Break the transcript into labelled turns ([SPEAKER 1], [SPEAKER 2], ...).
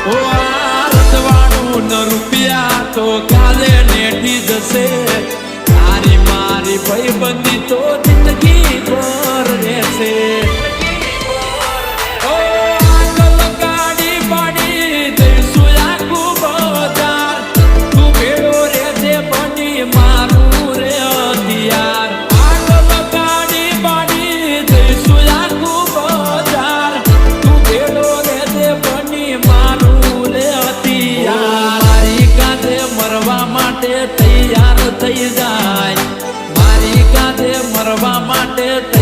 [SPEAKER 1] ઓ આ રજવાડું ન રૂપિયા તો કાલે નેઠી જશે તારી મારી ભાઈબંધી તો જિંદગી ભર રહેશે તૈયાર થઈ જાય મારી કાંધે મરવા માટે